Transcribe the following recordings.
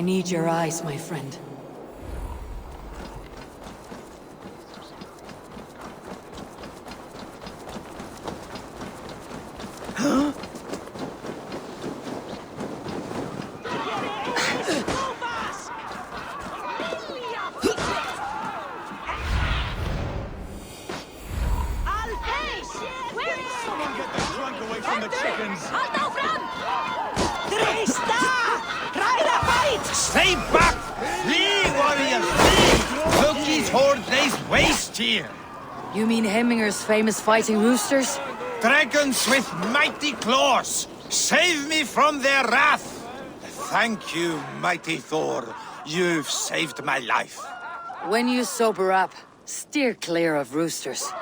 I need your eyes, my friend. Stay back! Flee, warriors, flee! Loki's horde lays waste here! You mean Hemminger's famous fighting roosters? Dragons with mighty claws! Save me from their wrath! Thank you, mighty Thor. You've saved my life. When you sober up, steer clear of roosters.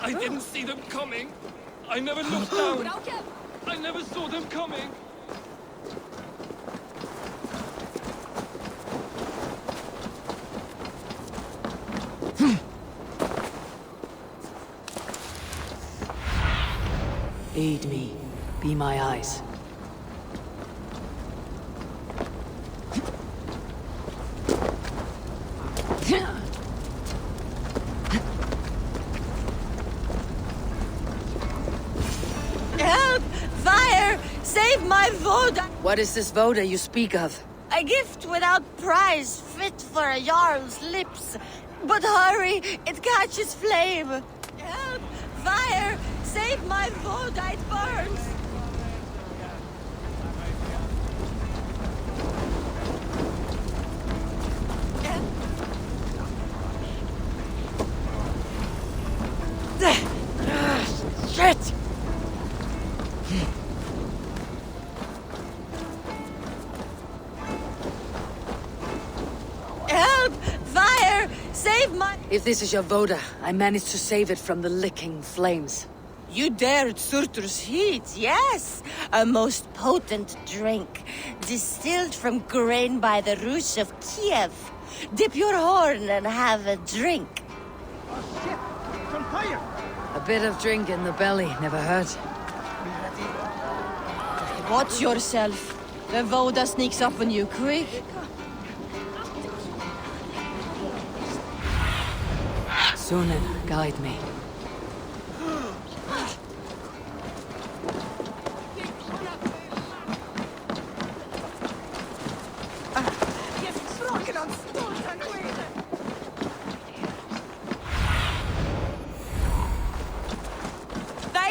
I didn't see them coming. I never looked down. I never saw them coming. Aid me. Be my eyes. Help! Fire! Save my Voda! What is this Voda you speak of? A gift without price, fit for a Jarl's lips. But hurry, it catches flame. Help! Fire! Save my Voda, it burns! Shit! Help! Fire! Save my... If this is your Voda, I managed to save it from the licking flames. You dared Surtur's heat, yes! A most potent drink, distilled from grain by the roots of Kiev. Dip your horn and have a drink. A bit of drink in the belly never hurt. Watch yourself. The Voda sneaks up on you quick. Sunan, guide me.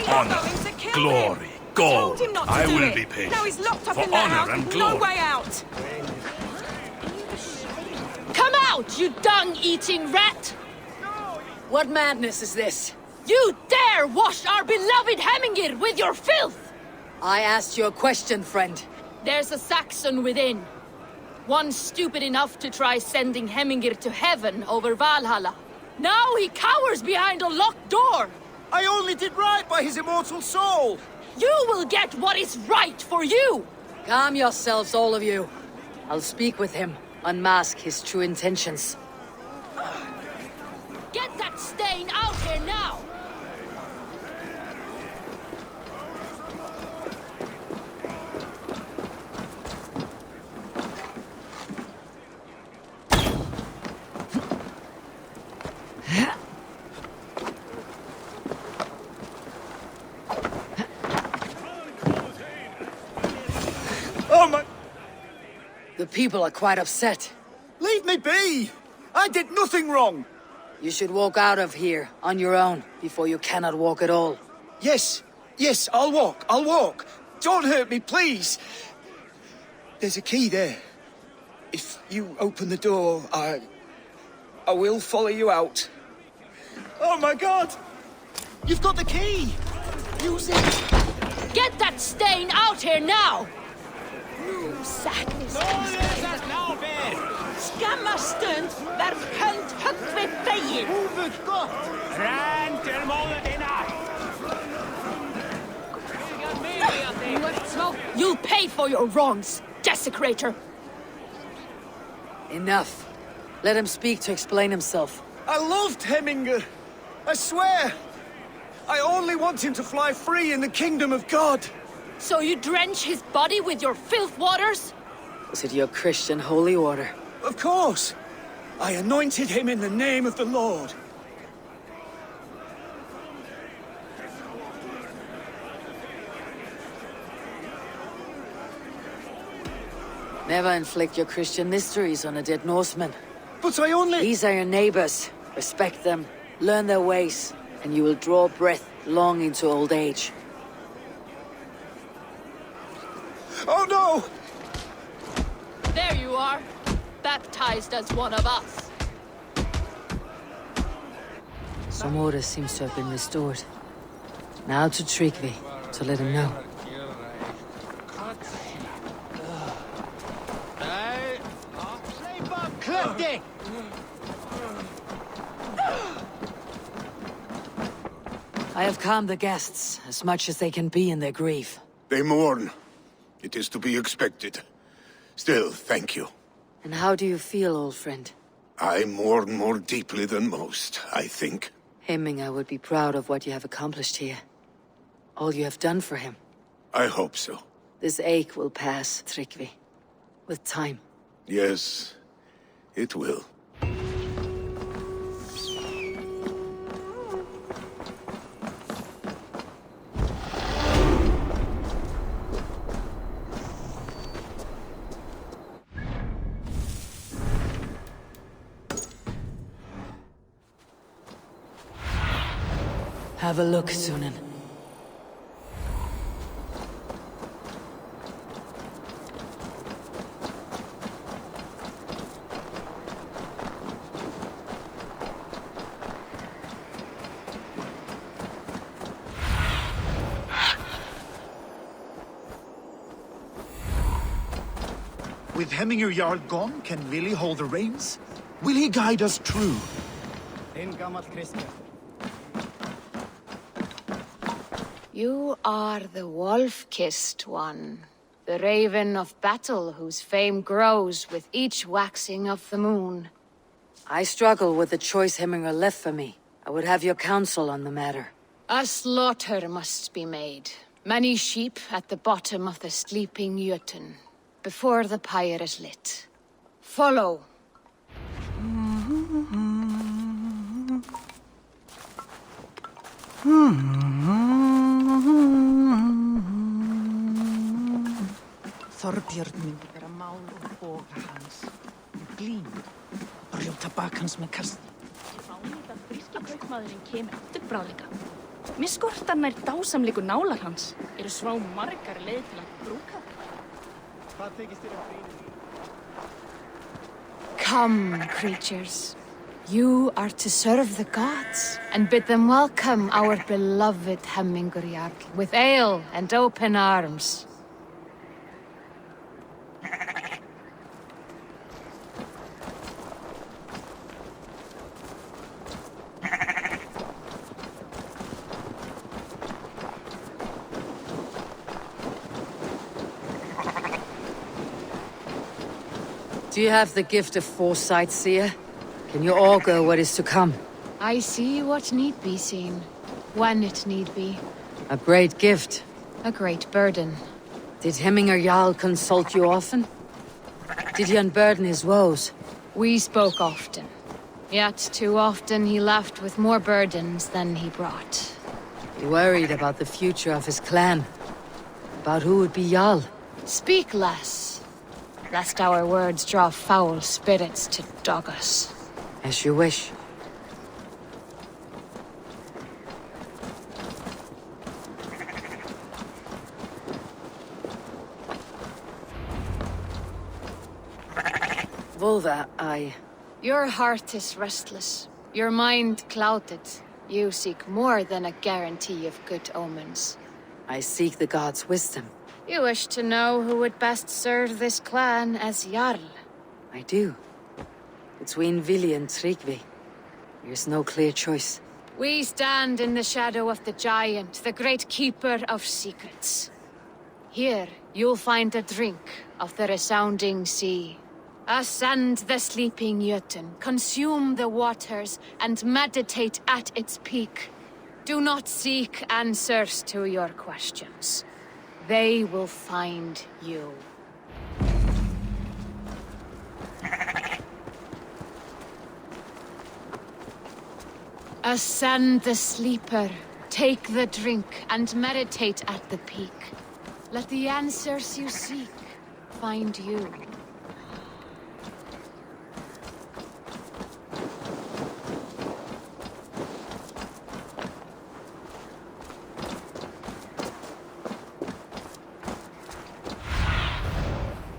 Honor, glory, gold. I will be paid. Now he's locked up For in that honor house and with glory. no way out. Come out, you dung-eating rat! What madness is this? You dare wash our beloved Hemmingir with your filth! I asked you a question, friend. There's a Saxon within. One stupid enough to try sending Hemmingir to heaven over Valhalla. Now he cowers behind a locked door! I only did right by his immortal soul! You will get what is right for you! Calm yourselves, all of you. I'll speak with him, unmask his true intentions. Get that stain out here now! Oh my... The people are quite upset. Leave me be! I did nothing wrong! You should walk out of here on your own before you cannot walk at all. Yes, I'll walk. Don't hurt me, please. There's a key there. If you open the door, I will follow you out. Oh my God! You've got the key! Use it! Get that stain out here now! Skammarstund där hönt högt vid fejen. You'll pay for your wrongs, desecrator! Enough. Let him speak to explain himself. I loved Hemminger. I swear. I only want him to fly free in the kingdom of God. So you drench his body with your filth waters? Was it your Christian holy order? Of course. I anointed him in the name of the Lord. Never inflict your Christian mysteries on a dead Norseman. But I only... These are your neighbors. Respect them, learn their ways, and you will draw breath long into old age. Oh no! There you are, baptized as one of us. Some order seems to have been restored. Now to Tryggvi, to let him know. I have calmed the guests, as much as they can be in their grief. They mourn. It is to be expected. Still, thank you. And how do you feel, old friend? I mourn more deeply than most, I think. Hemminger would be proud of what you have accomplished here. All you have done for him. I hope so. This ache will pass, Tryggvi. With time. Yes, it will. Have a look, Sunan. With Hemminger Jarl gone, can Willy hold the reins? Will he guide us true? You are the wolf-kissed one, the raven of battle whose fame grows with each waxing of the moon. I struggle with the choice Hemminger left for me. I would have your counsel on the matter. A slaughter must be made. Many sheep at the bottom of the sleeping Jötun, before the pyre is lit. Follow. Þorbjörn myndi vera mál og boga hans. Glín. Brjóta bak hans með kasti. Fánýtt að fríski kaupmaðurinn kemur eftir bráðleika. Mér skortar nær dásamleiku nálar hans. Eru svá margar leið til að brúka það. Hvað þykist þér brýnum? Come, creatures. You are to serve the gods, and bid them welcome our beloved Hemminger Jarl with ale and open arms. Do you have the gift of foresight, seer? Can you augur what is to come? I see what need be seen, when it need be. A great gift. A great burden. Did Hemminger Jarl consult you often? Did he unburden his woes? We spoke often. Yet too often he left with more burdens than he brought. He worried about the future of his clan. About who would be Jarl. Speak less, lest our words draw foul spirits to dog us. As you wish. Volva, Your heart is restless, your mind clouded. You seek more than a guarantee of good omens. I seek the gods' wisdom. You wish to know who would best serve this clan as Jarl. I do. Between Vili and Tryggvi, there's no clear choice. We stand in the shadow of the giant, the great keeper of secrets. Here, you'll find a drink of the resounding sea. Ascend the sleeping Jötun, consume the waters, and meditate at its peak. Do not seek answers to your questions. They will find you. Ascend the sleeper, take the drink, and meditate at the peak. Let the answers you seek find you.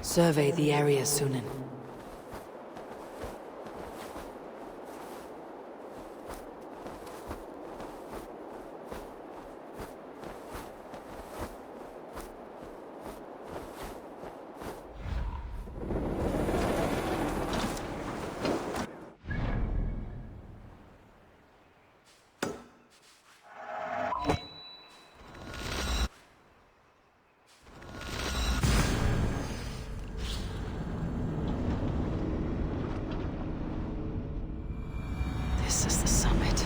Survey the area, Sunan. This is the summit.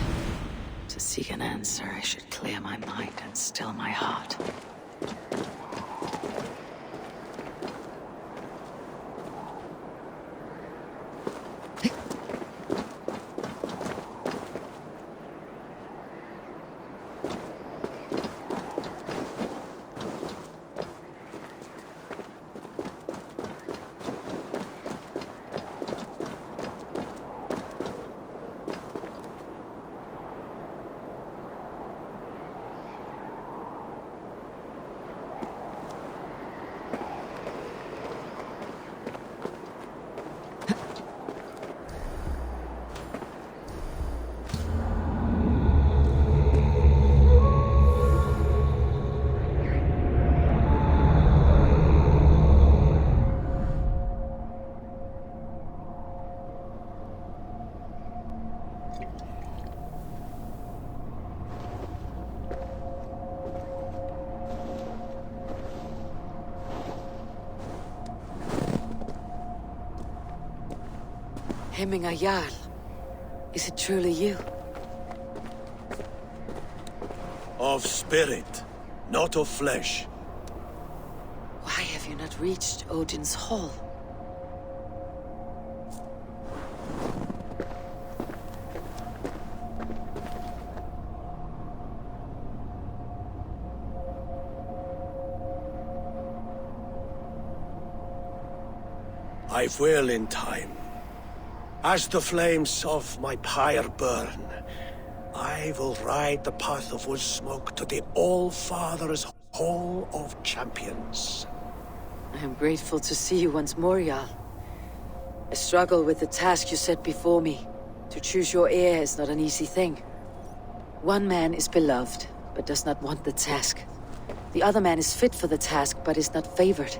To seek an answer, I should clear my mind and still my heart. Hemminga Jarl, is it truly you? Of spirit, not of flesh. Why have you not reached Odin's Hall? I will in time. As the flames of my pyre burn, I will ride the path of wood smoke to the All-Father's Hall of Champions. I am grateful to see you once more, Jarl. I struggle with the task you set before me. To choose your heir is not an easy thing. One man is beloved, but does not want the task. The other man is fit for the task, but is not favored.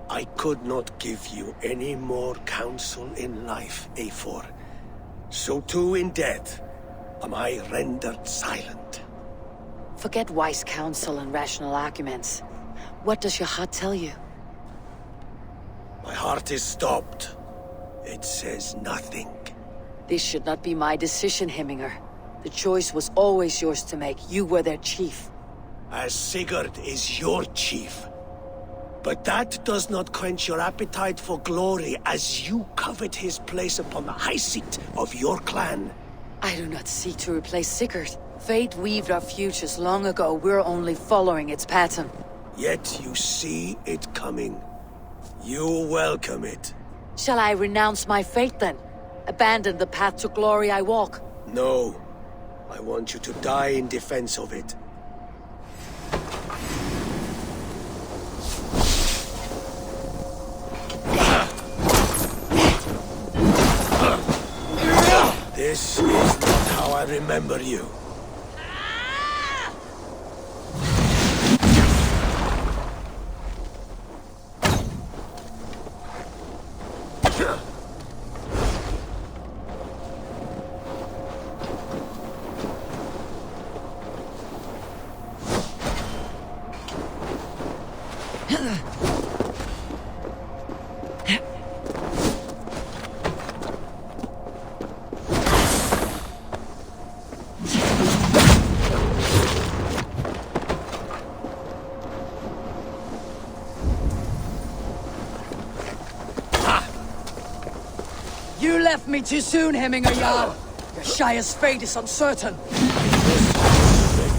I could not give you any more counsel in life, Eivor. So too in death am I rendered silent. Forget wise counsel and rational arguments. What does your heart tell you? My heart is stopped. It says nothing. This should not be my decision, Hemminger. The choice was always yours to make. You were their chief. As Sigurd is your chief. But that does not quench your appetite for glory as you covet his place upon the high seat of your clan. I do not seek to replace Sigurd. Fate weaved our futures long ago. We're only following its pattern. Yet you see it coming. You welcome it. Shall I renounce my fate then? Abandon the path to glory I walk? No. I want you to die in defense of it. This is not how I remember you. You left me too soon, Hemminger Jarl. Your Shire's fate is uncertain. Make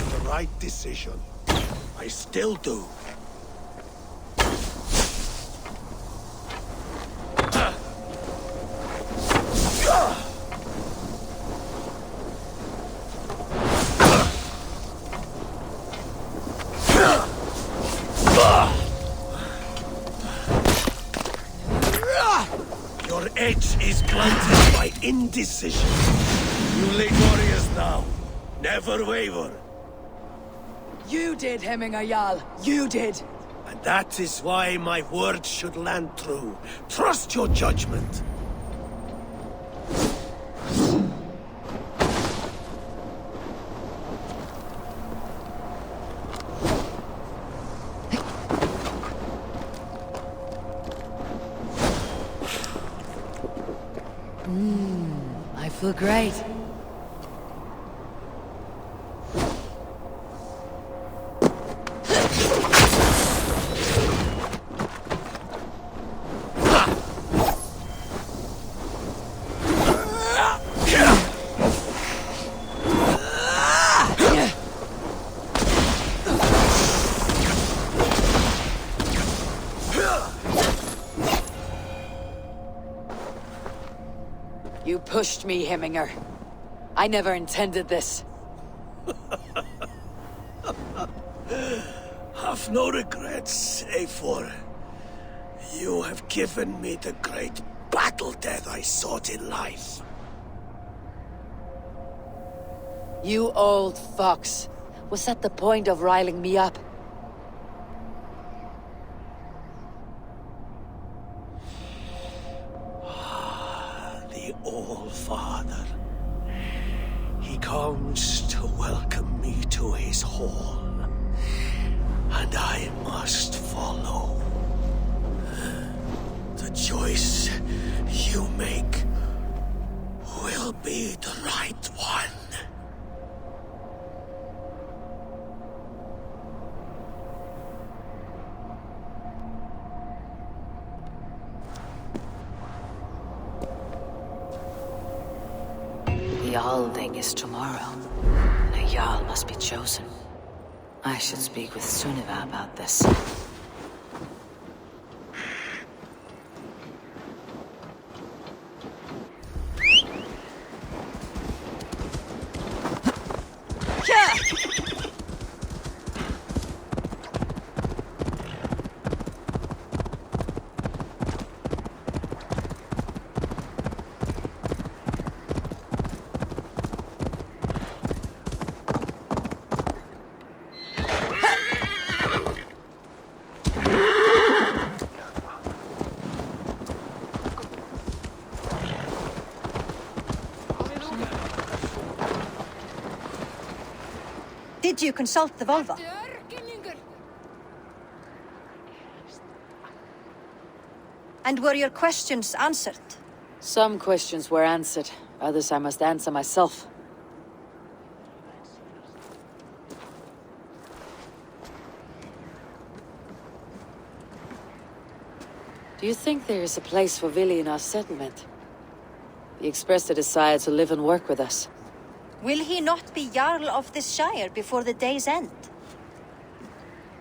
the right decision. I still do. Your edge is blunted by indecision. You lead warriors now. Never waver. You did, Hemminger Jarl. You did. And that is why my word should land true. Trust your judgment. I feel great. You pushed me, Hemminger. I never intended this. Have no regrets, save for... You have given me the great battle death I sought in life. You old fox. Was that the point of riling me up? The All-Father. He comes to welcome me to his hall. And I must follow. The choice you make will be the right one. The Alding is tomorrow, and a Jarl must be chosen. I should speak with Sunniva about this. Did you consult the Volva? And were your questions answered? Some questions were answered. Others I must answer myself. Do you think there is a place for Vili in our settlement? He expressed a desire to live and work with us. Will he not be Jarl of this shire before the day's end?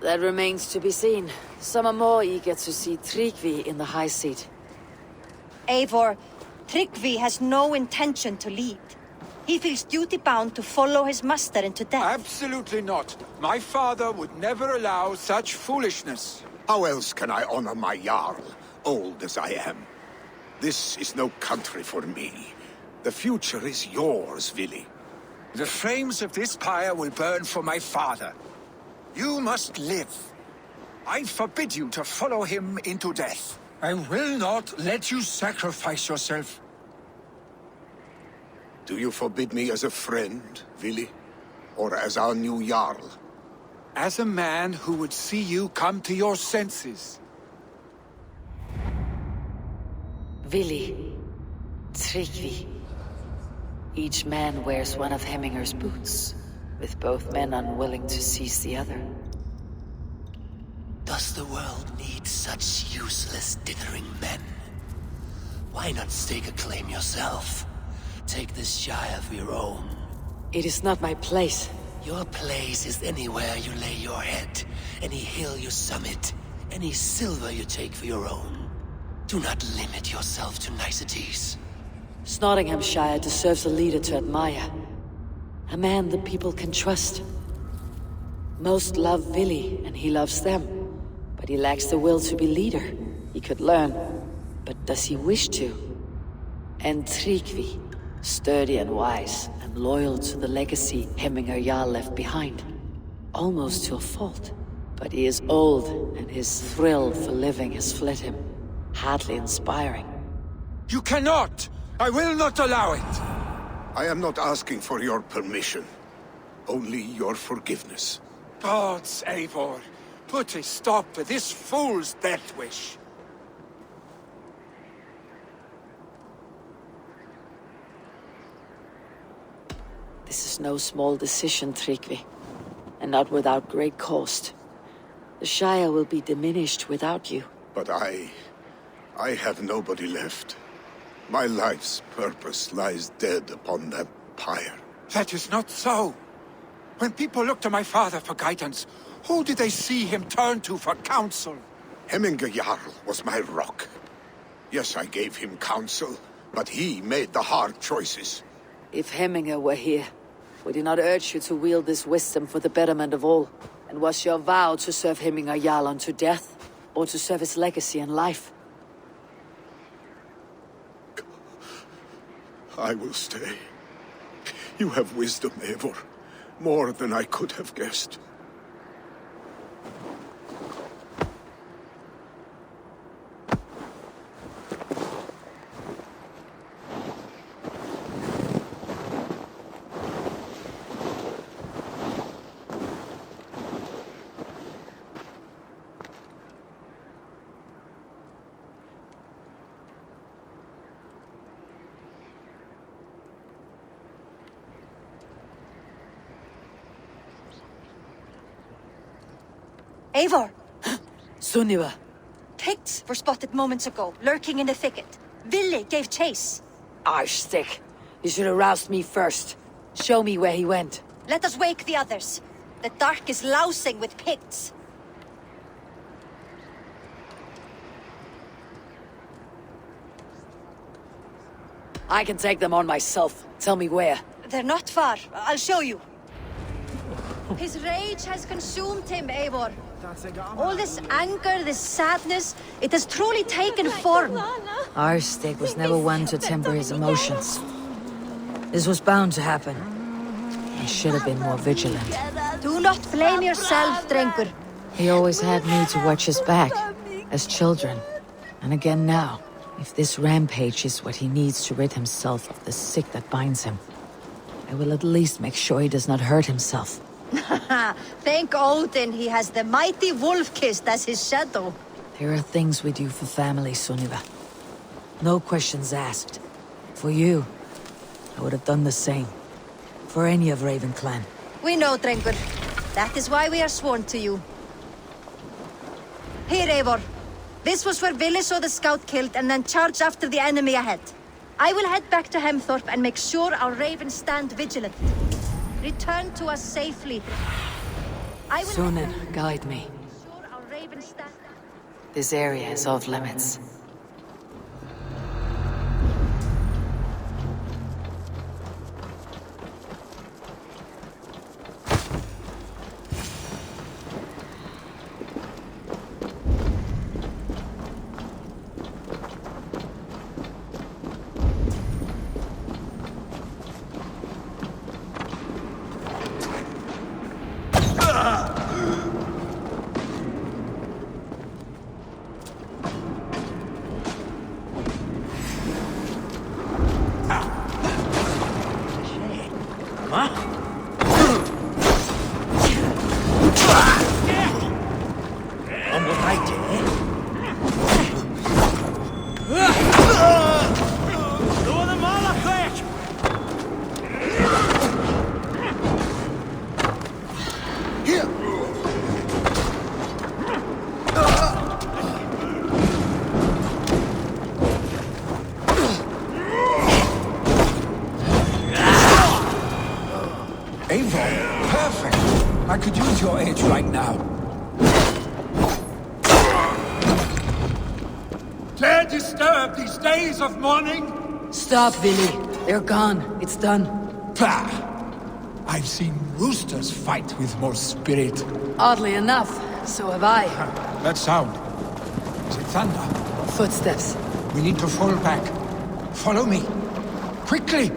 That remains to be seen. Some are more eager to see Tryggvi in the high seat. Eivor, Tryggvi has no intention to lead. He feels duty-bound to follow his master into death. Absolutely not. My father would never allow such foolishness. How else can I honor my Jarl, old as I am? This is no country for me. The future is yours, Vili. The flames of this pyre will burn for my father. You must live. I forbid you to follow him into death. I will not let you sacrifice yourself. Do you forbid me as a friend, Vili? Or as our new Jarl? As a man who would see you come to your senses. Vili. Tryggvi. Each man wears one of Hemminger's boots, with both men unwilling to seize the other. Does the world need such useless dithering men? Why not stake a claim yourself? Take this Shire for your own. It is not my place. Your place is anywhere you lay your head, any hill you summit, any silver you take for your own. Do not limit yourself to niceties. Nottinghamshire deserves a leader to admire. A man the people can trust. Most love Vili, and he loves them. But he lacks the will to be leader. He could learn, but does he wish to? And Tryggvi, sturdy and wise, and loyal to the legacy Hemminger Jarl left behind. Almost to a fault. But he is old, and his thrill for living has fled him. Hardly inspiring. You cannot! I will not allow it! I am not asking for your permission. Only your forgiveness. Gods, Eivor, put a stop to this fool's death wish. This is no small decision, Tryggvi. And not without great cost. The Shire will be diminished without you. But I have nobody left. My life's purpose lies dead upon that pyre. That is not so. When people look to my father for guidance, who did they see him turn to for counsel? Hemminger Jarl was my rock. Yes, I gave him counsel, but he made the hard choices. If Hemminger were here, would he not urge you to wield this wisdom for the betterment of all? And was your vow to serve Hemminger Jarl unto death, or to serve his legacy in life? I will stay. You have wisdom, Eivor. More than I could have guessed. Eivor! Sunniva! Picts were spotted moments ago, lurking in the thicket. Vili gave chase. Arstick! You should have roused me first. Show me where he went. Let us wake the others. The dark is lousing with Picts. I can take them on myself. Tell me where. They're not far. I'll show you. His rage has consumed him, Eivor. All this anger, this sadness, it has truly taken form. Arstig was never one to temper his emotions. This was bound to happen. He should have been more vigilant. Do not blame yourself, Drengur. He always had me to watch his back, as children. And again now, if this rampage is what he needs to rid himself of the sick that binds him, I will at least make sure he does not hurt himself. Thank Odin he has the mighty Wolf-Kissed as his shadow. There are things we do for family, Sunniva. No questions asked. For you, I would have done the same. For any of Raven Clan. We know, Drengur. That is why we are sworn to you. Here, Eivor. This was where Vili saw the scout killed and then charged after the enemy ahead. I will head back to Hemthorpe and make sure our ravens stand vigilant. Return to us safely. Sunan, guide me. This area is off limits. age right now. Dare disturb these days of mourning? Stop, Billy. They're gone. It's done. Pah! I've seen roosters fight with more spirit. Oddly enough, so have I. That sound. Is it thunder? Footsteps. We need to fall back. Follow me. Quickly!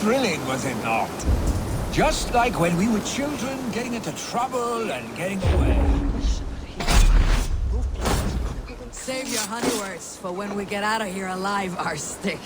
Thrilling, was it not? Just like when we were children, getting into trouble and getting away. Save your honey words for when we get out of here alive, Arstick.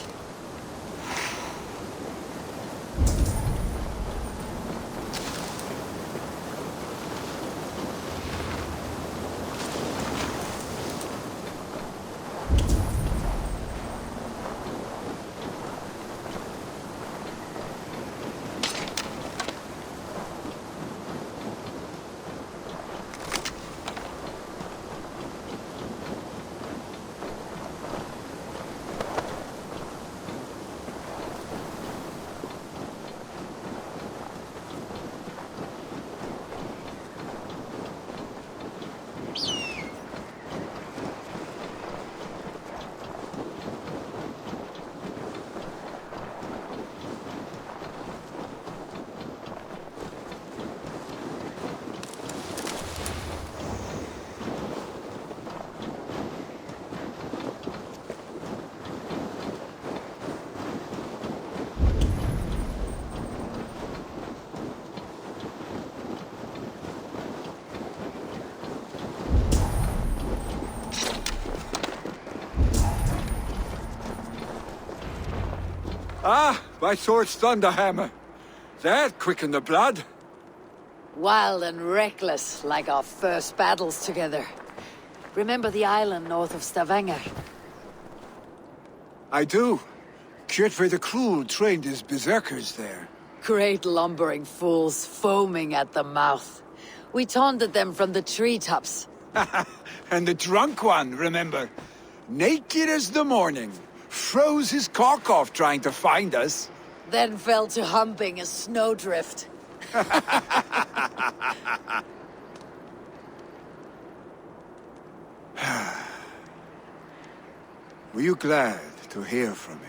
Ah, by Thor's thunderhammer. That quickened the blood. Wild and reckless, like our first battles together. Remember the island north of Stavanger? I do. Kjotve the Cruel trained his berserkers there. Great lumbering fools, foaming at the mouth. We taunted them from the treetops. And the drunk one, remember? naked as the morning, froze his cock off trying to find us. Then fell to humping a snowdrift. Were you glad to hear from me?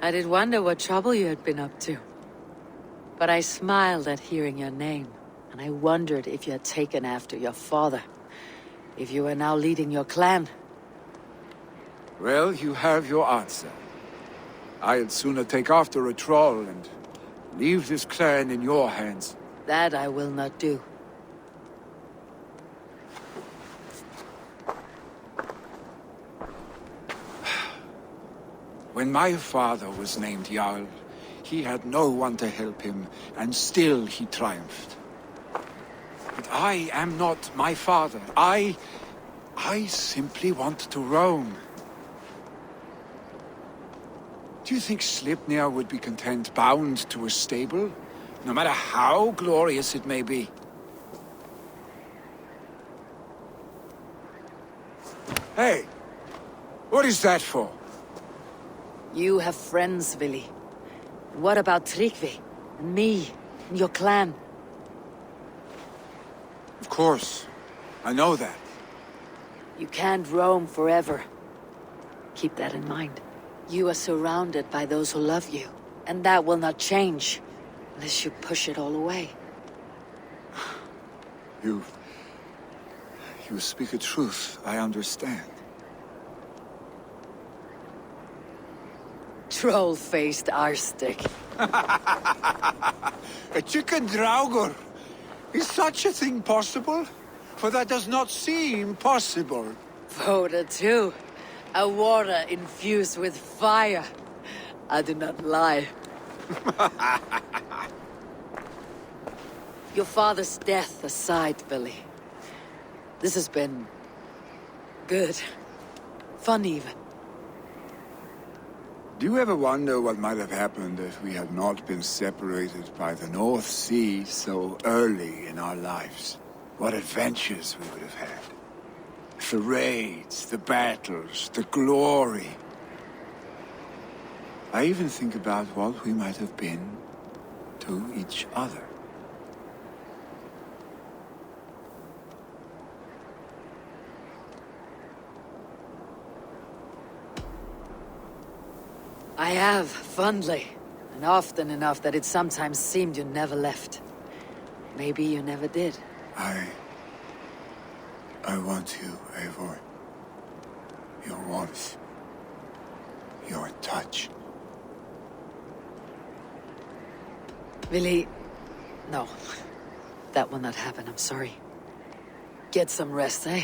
I did wonder what trouble you had been up to. But I smiled at hearing your name, and I wondered if you had taken after your father. If you were now leading your clan. Well, you have your answer. I'd sooner take after a troll and leave this clan in your hands. That I will not do. When my father was named Jarl, he had no one to help him, and still he triumphed. But I am not my father. I simply want to roam. Do you think Sleipnir would be content bound to a stable, no matter how glorious it may be? Hey, what is that for? You have friends, Vili. What about Tryggvi? And me? And your clan? Of course. I know that. You can't roam forever. Keep that in mind. You are surrounded by those who love you. And that will not change. Unless you push it all away. You speak a truth I understand. Troll-faced arstick. A chicken draugr! Is such a thing possible? For that does not seem possible. Voda too. A water infused with fire. I do not lie. Your father's death aside, Billy. This has been... good. Fun even. Do you ever wonder what might have happened if we had not been separated by the North Sea so early in our lives? What adventures we would have had. The raids, the battles, the glory. I even think about what we might have been to each other. I have, fondly. And often enough that it sometimes seemed you never left. Maybe you never did. I want you, Eivor. Your warmth. Your touch. Vili... no. That will not happen, I'm sorry. Get some rest, eh?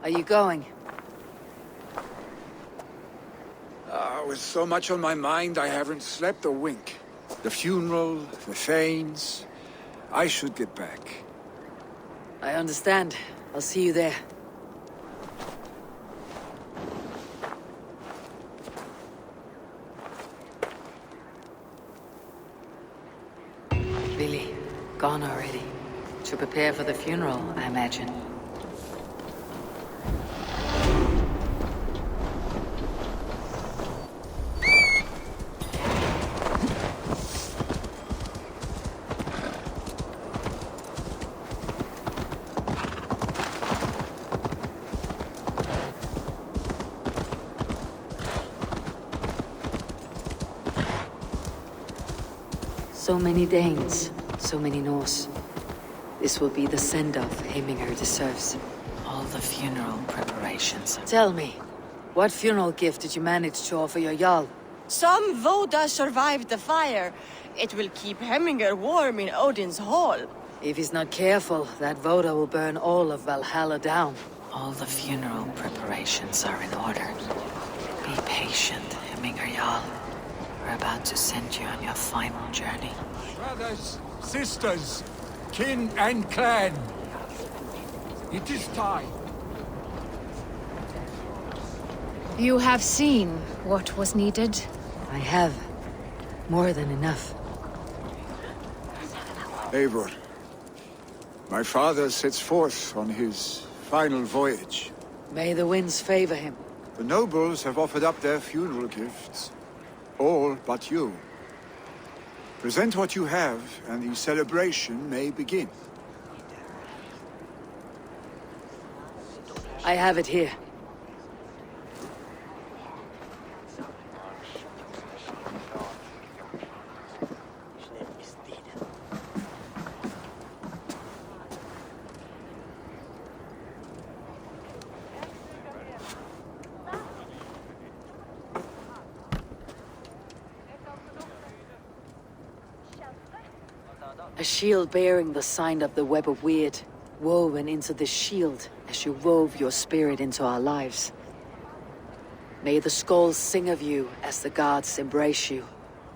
Are you going? With so much on my mind, I haven't slept a wink. The funeral, the Thanes... I should get back. I understand. I'll see you there. Billy, gone already. To prepare for the funeral, I imagine. So many Danes, so many Norse. This will be the send-off Heminger deserves. All the funeral preparations. Tell me, what funeral gift did you manage to offer your Jarl? Some Voda survived the fire. It will keep Heminger warm in Odin's hall. If he's not careful, that Voda will burn all of Valhalla down. All the funeral preparations are in order. Be patient, Heminger Jarl. We're about to send you on your final journey. Brothers, sisters, kin and clan. It is time. You have seen what was needed. I have. More than enough. Eivor, my father sets forth on his final voyage. May the winds favor him. The nobles have offered up their funeral gifts. All but you. Present what you have, and the celebration may begin. I have it here. A shield bearing the sign of the Web of Weird, woven into the shield as you wove your spirit into our lives. May the skulls sing of you as the gods embrace you.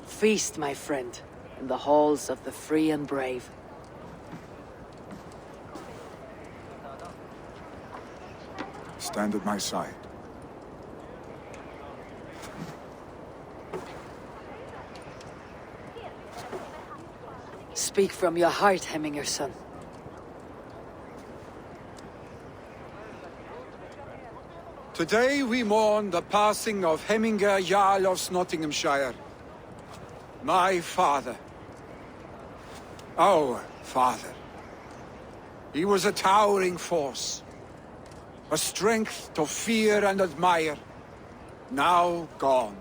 Feast, my friend, in the halls of the free and brave. Stand at my side. Speak from your heart, Hemminger, son. Today we mourn the passing of Hemminger Jarl of Nottinghamshire. My father. Our father. He was a towering force. A strength to fear and admire. Now gone.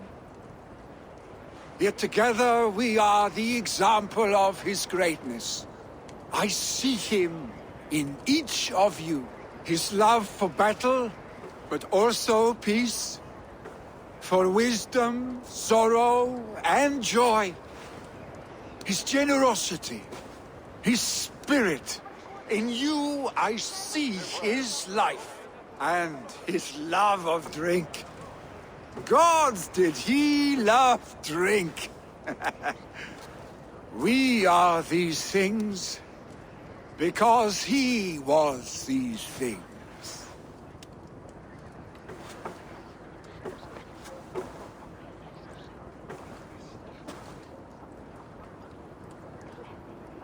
Yet together we are the example of his greatness. I see him in each of you. His love for battle, but also peace. For wisdom, sorrow, and joy. His generosity, his spirit. In you I see his life, and his love of drink. Gods, did he love drink! We are these things because he was these things.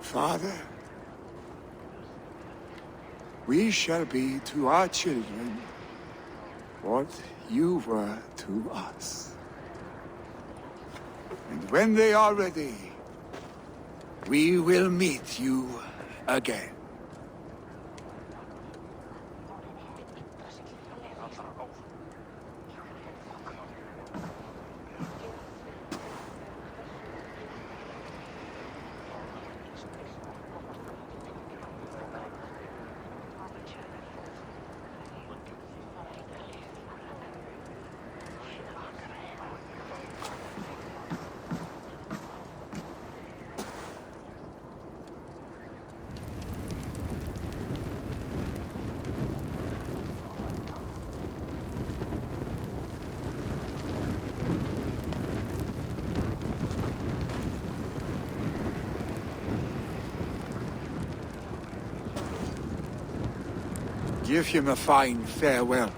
Father, we shall be to our children what you were to us. And when they are ready, we will meet you again. Give him a fine farewell.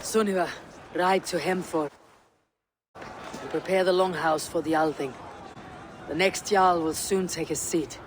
Sunniva, ride to Hemthorpe. And prepare the longhouse for the Althing. The next Jarl will soon take his seat.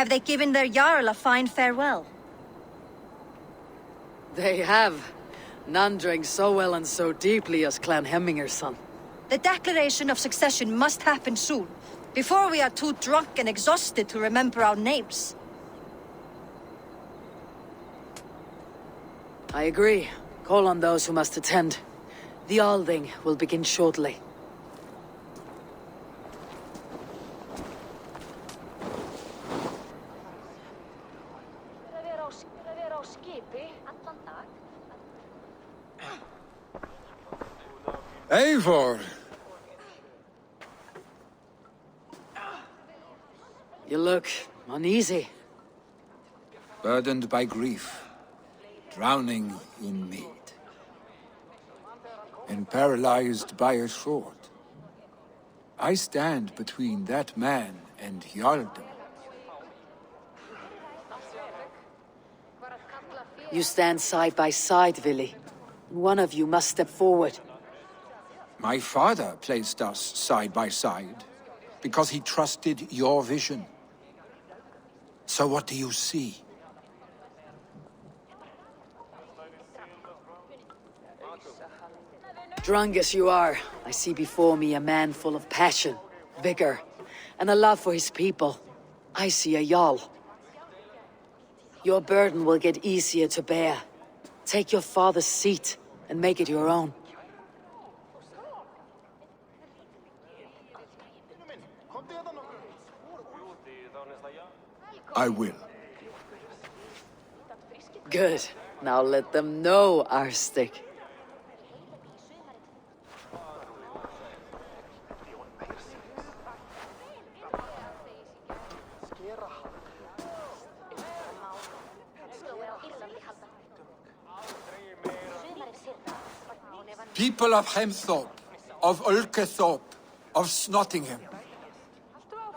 Have they given their Jarl a fine farewell? They have. None drank so well and so deeply as Clan Hemminger's son. The declaration of succession must happen soon, before we are too drunk and exhausted to remember our names. I agree. Call on those who must attend. The Althing will begin shortly. Eivor! You look uneasy. Burdened by grief, drowning in mead, and paralyzed by a sword. I stand between that man and Jarldom. You stand side by side, Vili. One of you must step forward. My father placed us side by side because he trusted your vision. So what do you see? Drunk as you are, I see before me a man full of passion, vigor, and a love for his people. I see a Jarl. Your burden will get easier to bear. Take your father's seat and make it your own. I will. Good. Now let them know our stick. People of Hemthorpe, of Ulkethorpe, of Snottingham.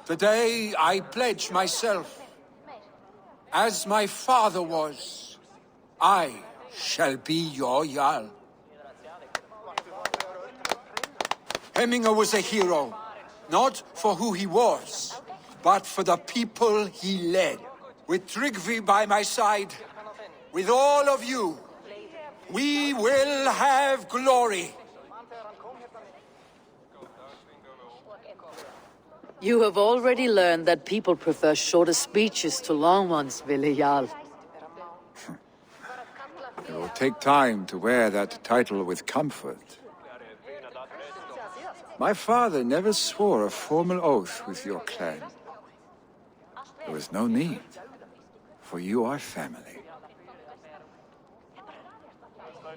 Today I pledge myself. As my father was, I shall be your Jarl. Hemminger was a hero, not for who he was, but for the people he led. With Tryggvi by my side, with all of you, we will have glory. You have already learned that people prefer shorter speeches to long ones, Vili Jarl. It will take time to wear that title with comfort. My father never swore a formal oath with your clan. There was no need, for you are family.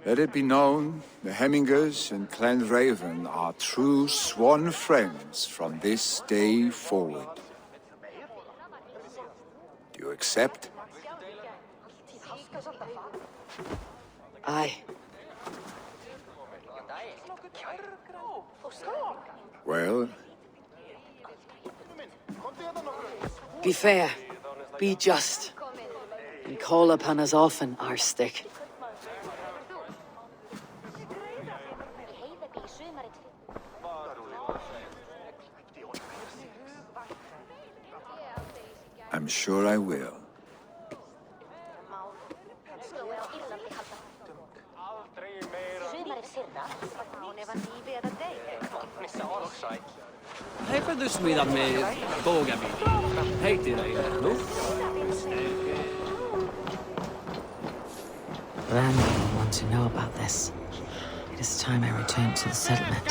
Let it be known, the Hemmingers and Clan Raven are true sworn friends from this day forward. Do you accept? Aye. Well? Be fair, be just, and call upon us often, our stick. I'm sure I will. Hefur smíðað með bógabíl. Heitir það, nú? Randy will want to know about this. It is time I returned to the settlement.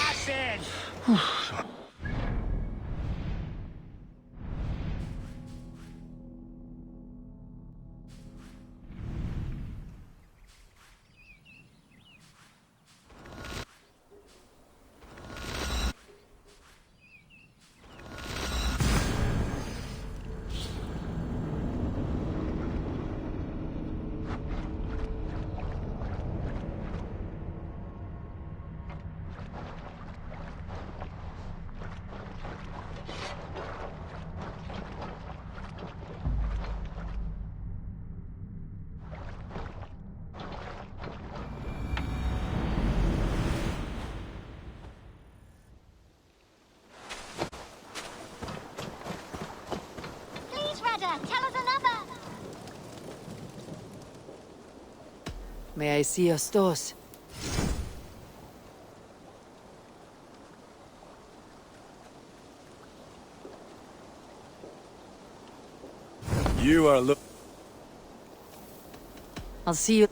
May I see your stores? You are I'll see you.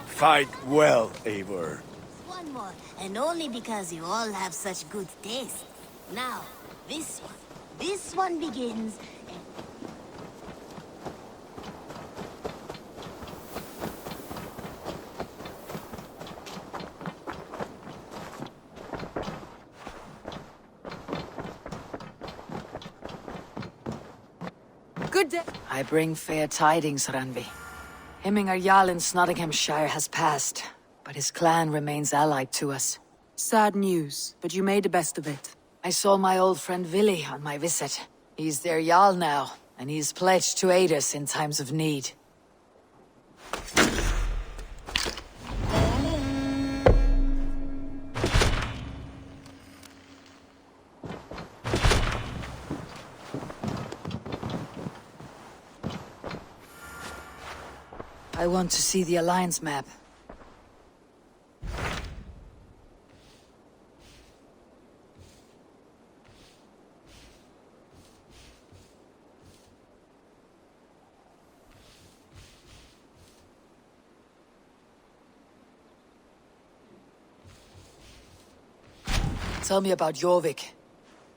Fight well, Eivor. One more, and only because you all have such good taste. Now, this one. This one begins. Good day. I bring fair tidings, Randvi. Hemminger Jarl in Nottinghamshire has passed, but his clan remains allied to us. Sad news, but you made the best of it. I saw my old friend Willi on my visit. He's their Jarl now, and he's pledged to aid us in times of need. I want to see the Alliance map. Tell me about Jorvik.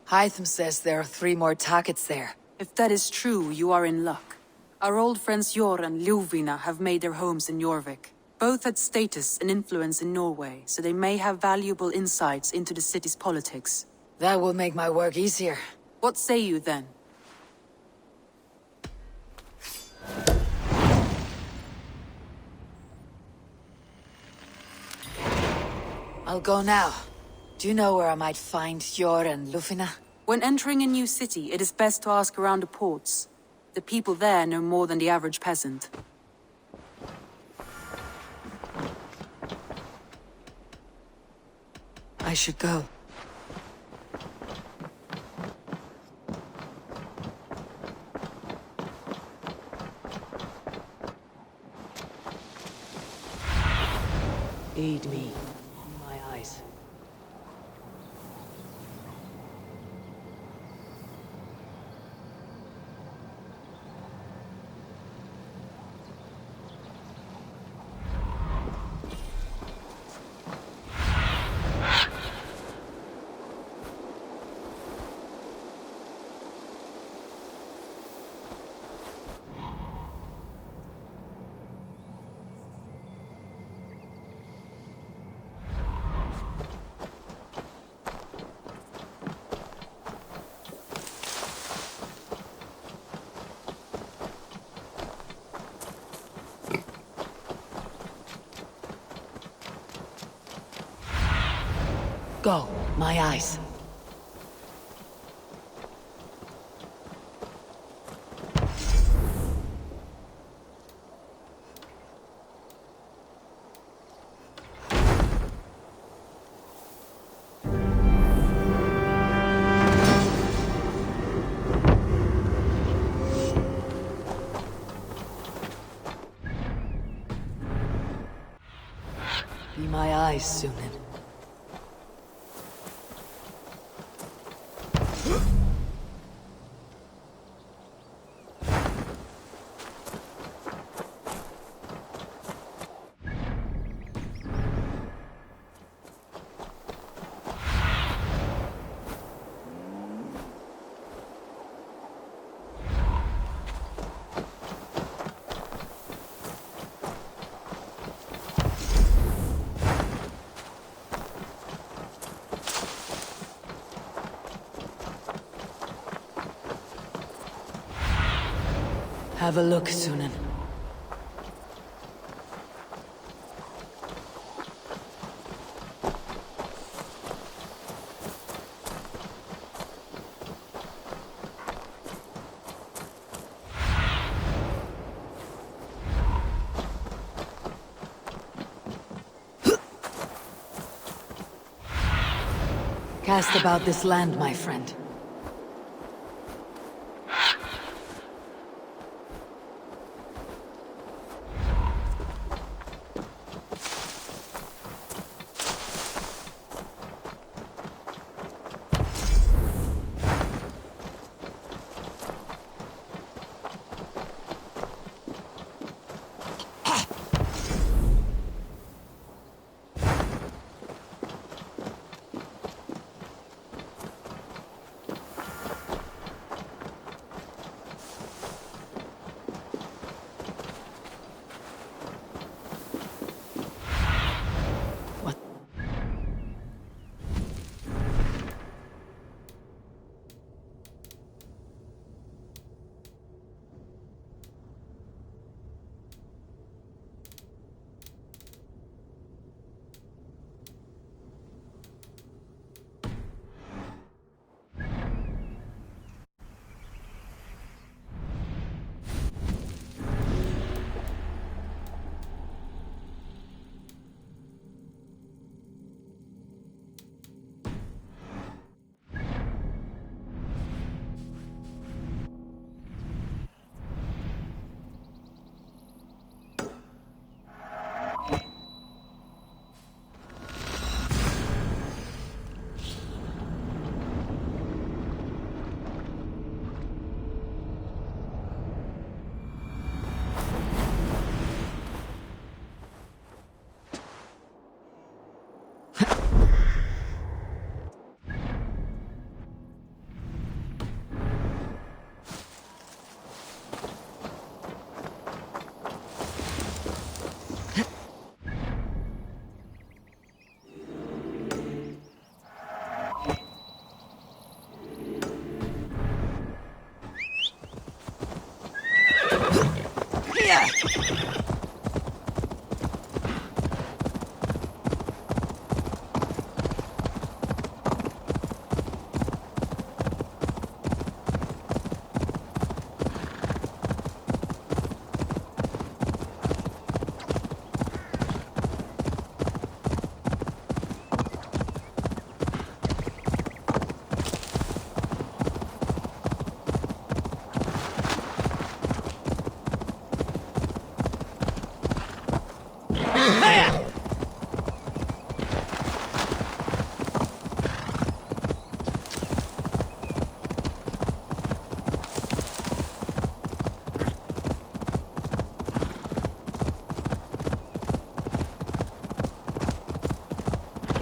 Hytham says there are 3 more targets there. If that is true, you are in luck. Our old friends Jor and Ljuvina have made their homes in Jorvik. Both had status and influence in Norway, so they may have valuable insights into the city's politics. That will make my work easier. What say you then? I'll go now. Do you know where I might find Jor and Ljuvina? When entering a new city, it is best to ask around the ports. The people there know more than the average peasant. I should go. Aid me. My eyes. Go, my eyes. Be my eyes, Sunan. Have a look, Sunan. Cast about this land, my friend.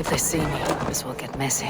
If they see me, this will get messy.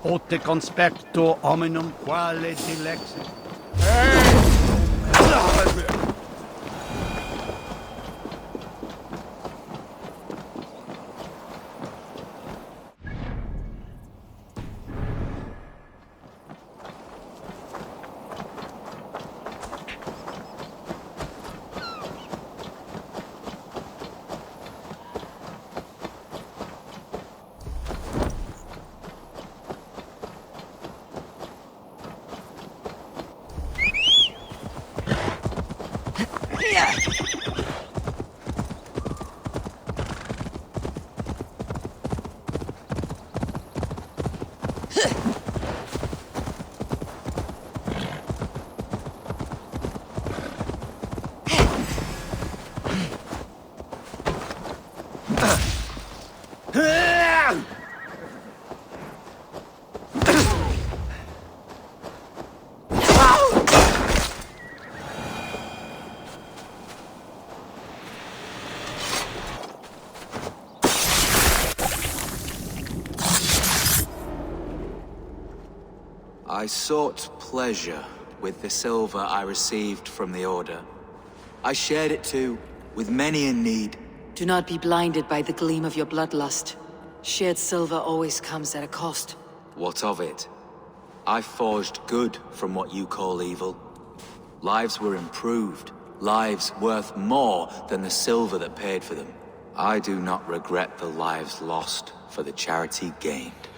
Ote conspecto hominum quale dilexit. I sought pleasure with the silver I received from the Order. I shared it too, with many in need. Do not be blinded by the gleam of your bloodlust. Shared silver always comes at a cost. What of it? I forged good from what you call evil. Lives were improved, lives worth more than the silver that paid for them. I do not regret the lives lost for the charity gained.